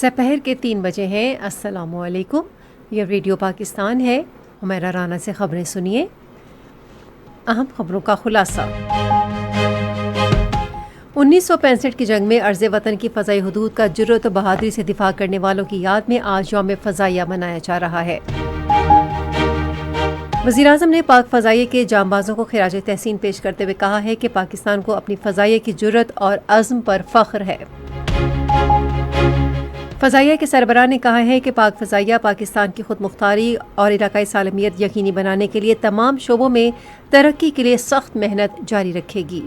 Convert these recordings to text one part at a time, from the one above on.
سپہر کے 3 بجے ہیں۔ السلام علیکم، یہ ریڈیو پاکستان ہے۔ حمیرہ رانا سے خبریں سنیے۔ اہم خبروں کا خلاصہ۔ 1965 کی جنگ میں ارض وطن کی فضائی حدود کا جرأت و بہادری سے دفاع کرنے والوں کی یاد میں آج یوم فضائیہ منایا جا رہا ہے۔ وزیراعظم نے پاک فضائیہ کے جانبازوں کو خراج تحسین پیش کرتے ہوئے کہا ہے کہ پاکستان کو اپنی فضائیہ کی جرأت اور عزم پر فخر ہے۔ فضائیہ کے سربراہ نے کہا ہے کہ پاک فضائیہ پاکستان کی خود مختاری اور علاقائی سالمیت یقینی بنانے کے لیے تمام شعبوں میں ترقی کے لیے سخت محنت جاری رکھے گی۔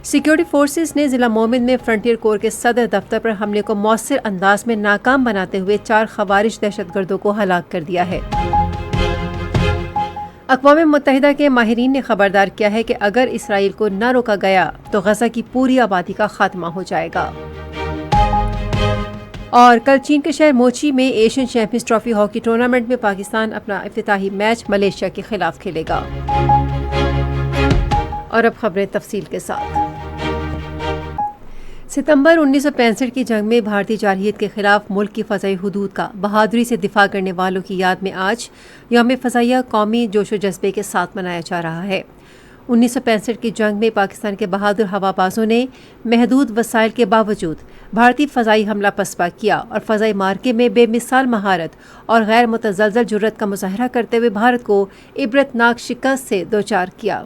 سیکیورٹی فورسز نے ضلع مومن میں فرنٹیئر کور کے صدر دفتر پر حملے کو مؤثر انداز میں ناکام بناتے ہوئے 4 خوارج دہشت گردوں کو ہلاک کر دیا ہے۔ اقوام متحدہ کے ماہرین نے خبردار کیا ہے کہ اگر اسرائیل کو نہ روکا گیا تو غزہ کی پوری آبادی کا خاتمہ ہو جائے گا۔ اور کل چین کے شہر موچی میں Asian champions trophy hockey tournament میں پاکستان اپنا افتتاحی میچ ملیشیا کے خلاف کھیلے گا۔ اور اب خبریں تفصیل کے ساتھ۔ ستمبر 1965 کی جنگ میں بھارتی جارحیت کے خلاف ملک کی فضائی حدود کا بہادری سے دفاع کرنے والوں کی یاد میں آج یوم فضائیہ قومی جوش و جذبے کے ساتھ منایا جا رہا ہے۔ 1965 کی جنگ میں پاکستان کے بہادر ہوا بازوں نے محدود وسائل کے باوجود بھارتی فضائی حملہ پسپا کیا اور فضائی مارکے میں بے مثال مہارت اور غیر متزلزل جرأت کا مظاہرہ کرتے ہوئے بھارت کو عبرتناک شکست سے دوچار کیا۔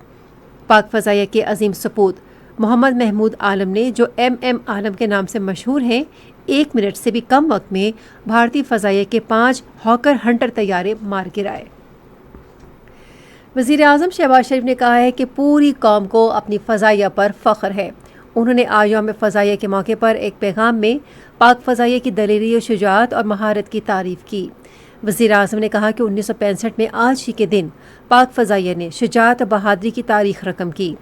پاک فضائیہ کے عظیم سپوت محمد محمود عالم نے، جو ایم عالم کے نام سے مشہور ہیں، 1 منٹ سے بھی کم وقت میں بھارتی فضائیہ کے 5 ہاکر ہنٹر طیارے مار گرائے۔ وزیر اعظم شہباز شریف نے کہا ہے کہ پوری قوم کو اپنی فضائیہ پر فخر ہے۔ انہوں نے آج یوم فضائیہ کے موقع پر ایک پیغام میں پاک فضائیہ کی دلیری و شجاعت اور مہارت کی تعریف کی۔ وزیر اعظم نے کہا کہ 1965 میں آج ہی کے دن پاک فضائیہ نے شجاعت و بہادری کی تاریخ رقم کی۔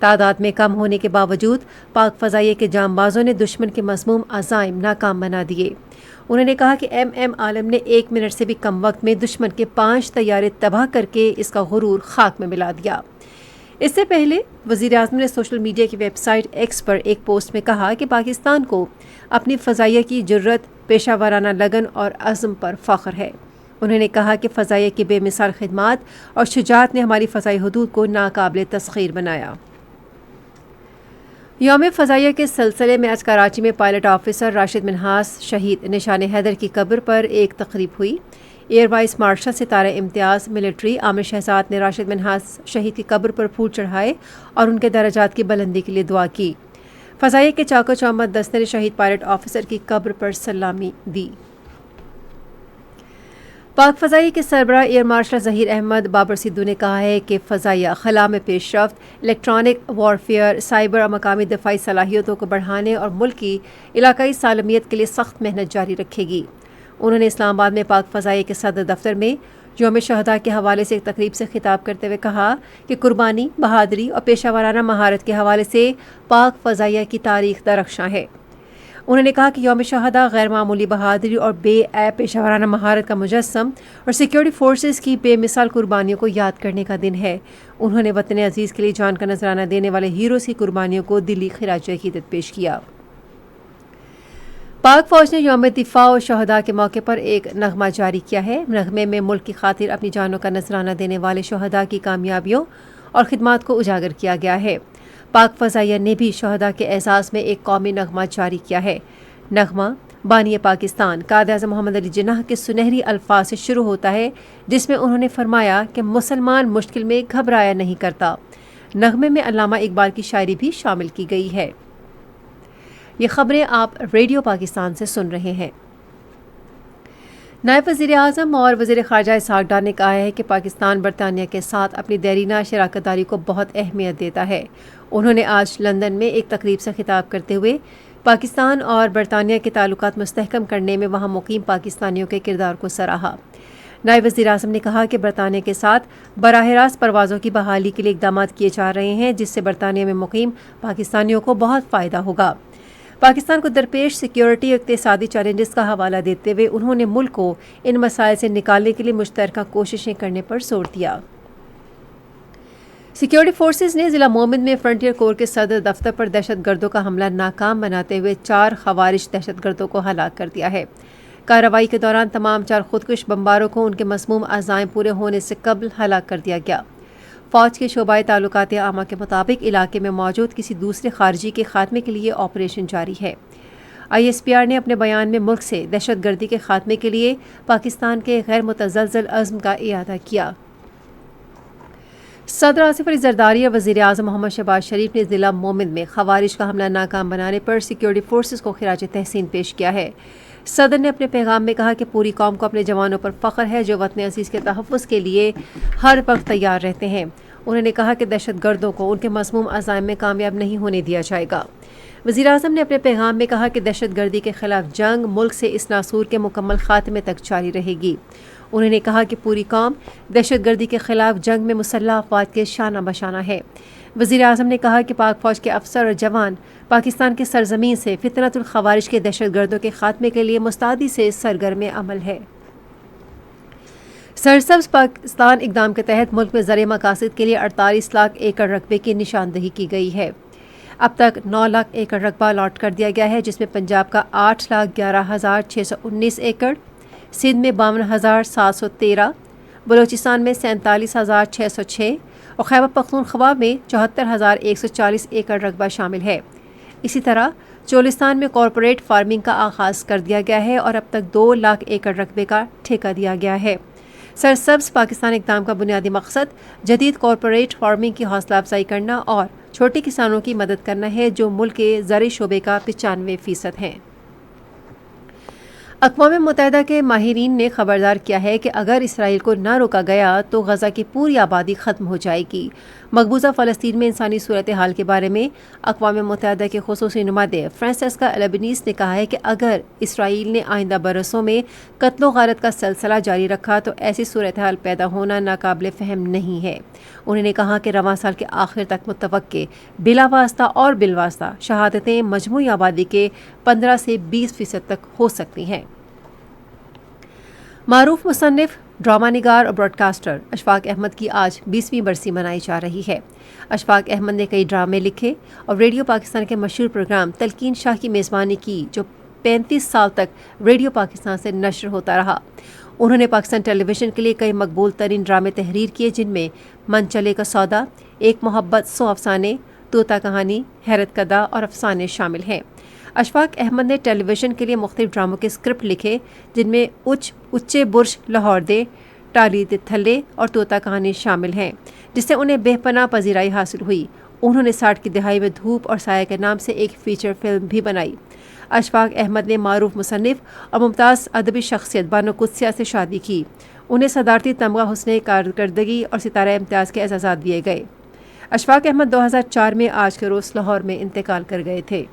تعداد میں کم ہونے کے باوجود پاک فضائیہ کے جانبازوں نے دشمن کے مذموم عزائم ناکام بنا دیے۔ انہوں نے کہا کہ ایم عالم نے 1 منٹ سے بھی کم وقت میں دشمن کے 5 طیارے تباہ کر کے اس کا غرور خاک میں ملا دیا۔ اس سے پہلے وزیر اعظم نے سوشل میڈیا کی ویب سائٹ ایکس پر ایک پوسٹ میں کہا کہ پاکستان کو اپنی فضائیہ کی جرأت، پیشہ ورانہ لگن اور عزم پر فخر ہے۔ انہوں نے کہا کہ فضائیہ کی بے مثال خدمات اور شجاعت نے ہماری فضائی حدود کو ناقابل تسخیر بنایا۔ یوم فضائیہ کے سلسلے میں آج کراچی میں پائلٹ آفیسر راشد منہاس شہید نشان حیدر کی قبر پر ایک تقریب ہوئی۔ ایئر وائس مارشل ستارہ امتیاز ملٹری عامر شہزاد نے راشد منہاس شہید کی قبر پر پھول چڑھائے اور ان کے درجات کی بلندی کے لیے دعا کی۔ فضائیہ کے چاق و چوبند دستے نے شہید پائلٹ آفیسر کی قبر پر سلامی دی۔ پاک فضائیہ کے سربراہ ایئر مارشل ظہیر احمد بابر سدھو نے کہا ہے کہ فضائیہ خلا میں پیش رفت، الیکٹرانک وارفیئر، سائبر اور مقامی دفاعی صلاحیتوں کو بڑھانے اور ملک کی علاقائی سالمیت کے لیے سخت محنت جاری رکھے گی۔ انہوں نے اسلام آباد میں پاک فضائیہ کے صدر دفتر میں یوم شہداء کے حوالے سے ایک تقریب سے خطاب کرتے ہوئے کہا کہ قربانی، بہادری اور پیشہ ورانہ مہارت کے حوالے سے پاک فضائیہ کی تاریخ درخشاں ہے۔ انہوں نے کہا کہ یوم شہداء غیر معمولی بہادری اور بے عیب پیشہ ورانہ مہارت کا مجسم اور سیکیورٹی فورسز کی بے مثال قربانیوں کو یاد کرنے کا دن ہے۔ انہوں نے وطن عزیز کے لیے جان کا نذرانہ دینے والے ہیروز کی قربانیوں کو دلی خراج عقیدت پیش کیا۔ پاک فوج نے یوم دفاع و شہداء کے موقع پر ایک نغمہ جاری کیا ہے۔ نغمے میں ملک کی خاطر اپنی جانوں کا نذرانہ دینے والے شہداء کی کامیابیوں اور خدمات کو اجاگر کیا گیا ہے۔ پاک فضائیہ نے بھی شہداء کے اعزاز میں ایک قومی نغمہ جاری کیا ہے۔ نغمہ بانی پاکستان قائد اعظم محمد علی جناح کے سنہری الفاظ سے شروع ہوتا ہے، جس میں انہوں نے فرمایا کہ مسلمان مشکل میں گھبرایا نہیں کرتا۔ نغمے میں علامہ اقبال کی شاعری بھی شامل کی گئی ہے۔ یہ خبریں آپ ریڈیو پاکستان سے سن رہے ہیں۔ نائب وزیر اعظم اور وزیر خارجہ اسحاق ڈار نے کہا ہے کہ پاکستان برطانیہ کے ساتھ اپنی دیرینہ شراکت داری کو بہت اہمیت دیتا ہے۔ انہوں نے آج لندن میں ایک تقریب سے خطاب کرتے ہوئے پاکستان اور برطانیہ کے تعلقات مستحکم کرنے میں وہاں مقیم پاکستانیوں کے کردار کو سراہا۔ نائب وزیر اعظم نے کہا کہ برطانیہ کے ساتھ براہ راست پروازوں کی بحالی کے لیے اقدامات کیے جا رہے ہیں، جس سے برطانیہ میں مقیم پاکستانیوں کو بہت فائدہ ہوگا۔ پاکستان کو درپیش سیکیورٹی اور اقتصادی چیلنجز کا حوالہ دیتے ہوئے انہوں نے ملک کو ان مسائل سے نکالنے کے لیے مشترکہ کوششیں کرنے پر زور دیا۔ سیکورٹی فورسز نے ضلع مومن میں فرنٹیئر کور کے صدر دفتر پر دہشت گردوں کا حملہ ناکام بناتے ہوئے 4 خوارج دہشت گردوں کو ہلاک کر دیا ہے۔ کارروائی کے دوران تمام 4 خودکش بمباروں کو ان کے مسموم عزائم پورے ہونے سے قبل ہلاک کر دیا گیا۔ فوج کے شعبۂ تعلقات عامہ کے مطابق علاقے میں موجود کسی دوسرے خارجی کے خاتمے کے لیے آپریشن جاری ہے۔ ISPR نے اپنے بیان میں ملک سے دہشت گردی کے خاتمے کے لیے پاکستان کے غیر متزلزل عزم کا اعادہ کیا۔ صدر آصف علی زرداری اور وزیر اعظم محمد شہباز شریف نے ضلع مومن میں خوارج کا حملہ ناکام بنانے پر سیکورٹی فورسز کو خراج تحسین پیش کیا ہے۔ صدر نے اپنے پیغام میں کہا کہ پوری قوم کو اپنے جوانوں پر فخر ہے جو وطن عزیز کے تحفظ کے لیے ہر وقت تیار رہتے ہیں۔ انہوں نے کہا کہ دہشت گردوں کو ان کے مسموم عزائم میں کامیاب نہیں ہونے دیا جائے گا۔ وزیر اعظم نے اپنے پیغام میں کہا کہ دہشت گردی کے خلاف جنگ ملک سے اس ناسور کے مکمل خاتمے تک جاری رہے گی۔ انہوں نے کہا کہ پوری قوم دہشت گردی کے خلاف جنگ میں مسلح افواج کے شانہ بشانہ ہے۔ وزیر اعظم نے کہا کہ پاک فوج کے افسر اور جوان پاکستان کی سرزمین سے فتنۃ الخوارج کے دہشت گردوں کے خاتمے کے لیے مستعدی سے سرگرم عمل ہے۔ سرسبز پاکستان اقدام کے تحت ملک میں زرعی مقاصد کے لیے 48 لاکھ ایکڑ رقبے کی نشاندہی کی گئی ہے۔ اب تک 9 لاکھ ایکڑ رقبہ الاٹ کر دیا گیا ہے، جس میں پنجاب کا 8,11,619 ایکڑ، سندھ میں 52,713، بلوچستان میں 47,606 اور خیبر پختونخوا میں 74,140 ایکڑ رقبہ شامل ہے۔ اسی طرح چولستان میں کارپوریٹ فارمنگ کا آغاز کر دیا گیا ہے اور اب تک 2 لاکھ ایکڑ رقبے کا ٹھیکہ دیا گیا ہے۔ سرسبز پاکستان اقدام کا بنیادی مقصد جدید کارپوریٹ فارمنگ کی حوصلہ افزائی کرنا اور چھوٹے کسانوں کی مدد کرنا ہے، جو ملک کے زرعی شعبے کا 95% ہیں۔ اقوام متحدہ کے ماہرین نے خبردار کیا ہے کہ اگر اسرائیل کو نہ روکا گیا تو غزہ کی پوری آبادی ختم ہو جائے گی۔ مقبوضہ فلسطین میں انسانی صورتحال کے بارے میں اقوام متحدہ کے خصوصی نمائندے فرانسسکا البنیز نے کہا ہے کہ اگر اسرائیل نے آئندہ برسوں میں قتل و غارت کا سلسلہ جاری رکھا تو ایسی صورتحال پیدا ہونا ناقابل فہم نہیں ہے۔ انہوں نے کہا کہ رواں سال کے آخر تک متوقع بلا واسطہ اور بالواسطہ شہادتیں مجموعی آبادی کے 15 سے 20% تک ہو سکتی ہیں۔ معروف مصنف، ڈرامہ نگار اور براڈ کاسٹر اشفاق احمد کی آج 20ویں برسی منائی جا رہی ہے۔ اشفاق احمد نے کئی ڈرامے لکھے اور ریڈیو پاکستان کے مشہور پروگرام تلقین شاہ کی میزبانی کی، جو 35 سال تک ریڈیو پاکستان سے نشر ہوتا رہا۔ انہوں نے پاکستان ٹیلی ویژن کے لیے کئی مقبول ترین ڈرامے تحریر کیے، جن میں من چلے کا سودا، ایک محبت، 100 افسانے، طوطا کہانی، حیرت کدا اور افسانے شامل ہیں۔ اشفاق احمد نے ٹیلی ویژن کے لیے مختلف ڈراموں کے اسکرپٹ لکھے، جن میں اچے برج لاہور دے، ٹالی دے تھلے اور طوطا کہانی شامل ہیں، جس سے انہیں بے پناہ پذیرائی حاصل ہوئی۔ انہوں نے 60 کی دہائی میں دھوپ اور سایہ کے نام سے ایک فیچر فلم بھی بنائی۔ اشفاق احمد نے معروف مصنف اور ممتاز ادبی شخصیت بانو قدسیہ سے شادی کی۔ انہیں صدارتی تمغہ حسن کارکردگی اور ستارہ امتیاز کے اعزازات دیے گئے۔ اشفاق احمد 2004 میں آج کے روز لاہور میں انتقال کر گئے تھے۔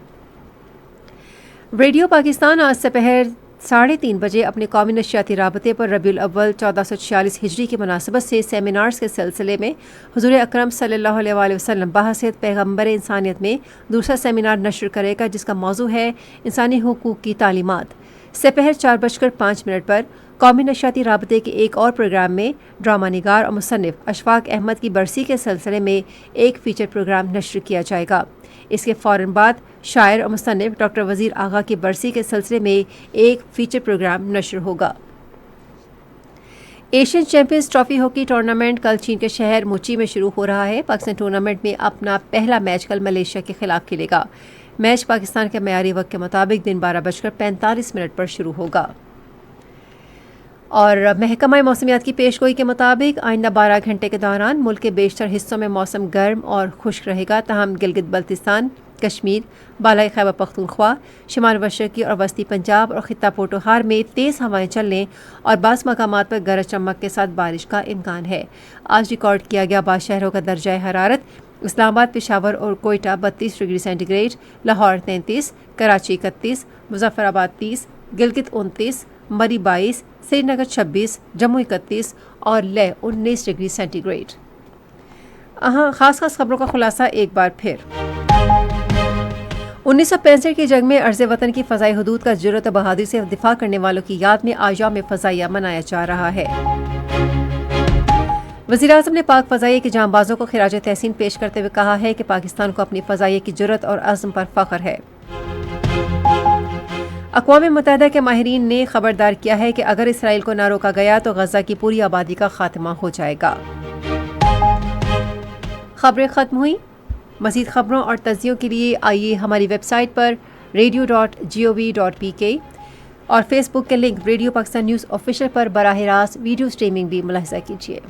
ریڈیو پاکستان آج سپہر 3:30 بجے اپنے قومی نشریاتی رابطے پر ربیع الاول 1446 ہجری کی مناسبت سے سیمینارز کے سلسلے میں حضور اکرم صلی اللہ علیہ وآلہ وسلم بحیثیت پیغمبر انسانیت میں دوسرا سیمینار نشر کرے گا، جس کا موضوع ہے انسانی حقوق کی تعلیمات۔ سپہر 4:05 پر قومی نشریاتی رابطے کے ایک اور پروگرام میں ڈرامہ نگار اور مصنف اشفاق احمد کی برسی کے سلسلے میں ایک فیچر پروگرام نشر کیا جائے گا۔ اس کے فوراً بعد شاعر اور مصنف ڈاکٹر وزیر آغا کی برسی کے سلسلے میں ایک فیچر پروگرام نشر ہوگا۔ Asian champions trophy hockey tournament کل چین کے شہر موچی میں شروع ہو رہا ہے۔ پاکستان ٹورنامنٹ میں اپنا پہلا میچ کل ملیشیا کے خلاف کھیلے گا۔ میچ پاکستان کے معیاری وقت کے مطابق دن 12:45 پر شروع ہوگا۔ اور محکمہ موسمیات کی پیشگوئی کے مطابق آئندہ 12 گھنٹے کے دوران ملک کے بیشتر حصوں میں موسم گرم اور خشک رہے گا، تاہم گلگت بلتستان، کشمیر، بالائی خیبر پختونخوا، شمال مشرقی اور وسطی پنجاب اور خطہ پوٹوہار میں تیز ہوائیں چلنے اور بعض مقامات پر گرج چمک کے ساتھ بارش کا امکان ہے۔ آج ریکارڈ کیا گیا بعض شہروں کا درجہ حرارت: اسلام آباد، پشاور اور Quetta 32 degree centigrade, Lahore 33، Karachi 31، Muzaffarabad 30، Gilgit 29، مری 22، سری نگر 26، جموں 31 اور لیہ 19 ڈگری سینٹی گریڈ۔ خاص خبروں کا خلاصہ ایک بار پھر۔ 1965 کی جنگ میں عرض وطن کی فضائی حدود کا جرأت و بہادری سے دفاع کرنے والوں کی یاد میں آج یوم فضائیہ منایا جا رہا ہے۔ وزیراعظم نے پاک فضائیہ کے جانبازوں کو خراج تحسین پیش کرتے ہوئے کہا ہے کہ پاکستان کو اپنی فضائیہ کی جرات اور عزم پر فخر ہے۔ اقوام متحدہ کے ماہرین نے خبردار کیا ہے کہ اگر اسرائیل کو نہ روکا گیا تو غزہ کی پوری آبادی کا خاتمہ ہو جائے گا۔ خبریں ختم ہوئیں۔ مزید خبروں اور تجزیوں کے لیے آئیے ہماری ویب سائٹ پر radio.gov.pk اور فیس بک کے link radio Pakistan news official پر براہ راست ویڈیو سٹریمنگ بھی ملاحظہ کیجیے۔